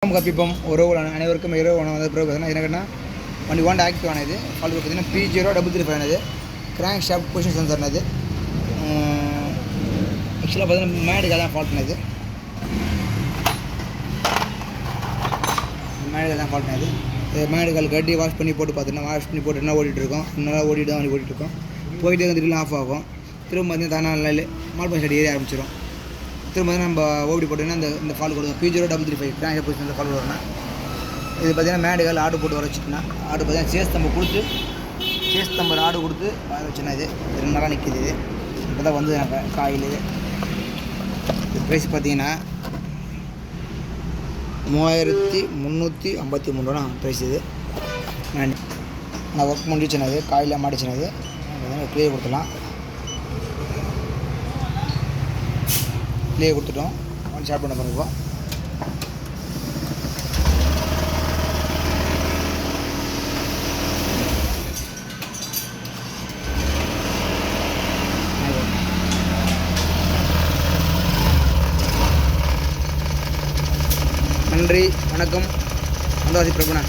கப்பிப்போம் உறவு அனைவருக்கும் இரவு வந்து பிறகு பார்த்தீங்கன்னா என்னன்னா வண்டி வாண்ட் ஆக்டிவ் ஆனது ஃபால்ட் பார்த்தீங்கன்னா P0335 ஆனது கிராங்க் ஷாஃப்ட் பொசிஷன் சென்சர் ஆனது ஆக்சுவலாக பார்த்தீங்கன்னா மேடுக்காக தான் ஃபால்ட் ஆனது மேடுகள் கட்டி வாஷ் பண்ணி போட்டு பார்த்தீங்கன்னா வாஷ் பண்ணி போட்டு என்ன ஓடிட்டுருக்கோம் நல்லா ஓடிட்டு தான் வண்டி ஓடிட்டுருக்கோம் போயிட்டு வந்துட்டு ஆஃப் ஆகும் திரும்ப பார்த்தீங்கன்னா தானே நல்லா மால் பஸ் ஏறி ஆரம்பிச்சிடும் திரும்ப நம்ம ஓடி போட்டோம்னா இந்த ஃபால் கொடுக்கும் P0335 கிராங்க் பொசிஷனில் ஃபால் வரணும் இது பார்த்தீங்கன்னா மேடுகள் ஆர்டர் போட்டு வர வச்சுக்கணும் ஆர்டர் பார்த்தீங்கன்னா சேஸ் நம்பர் ஆர்டர் கொடுத்து வர வச்சுன்னா இது 2 நாளாக நிற்கிது இது இப்போ தான் வந்து எனக்கு காயில் இது ப்ரைஸ் பார்த்தீங்கன்னா 3353 ரூபா ப்ரைஸ் இது நான் ஒர்க் முடிச்சுனது காயில் மாடிச்சினது க்ளியர் கொடுத்துடலாம் கொடுத்துட்டோம் ஒன் ஸ்டார்ட் பண்ண போகிறோம் நன்றி வணக்கம் வந்தவாசி பிரபுணா.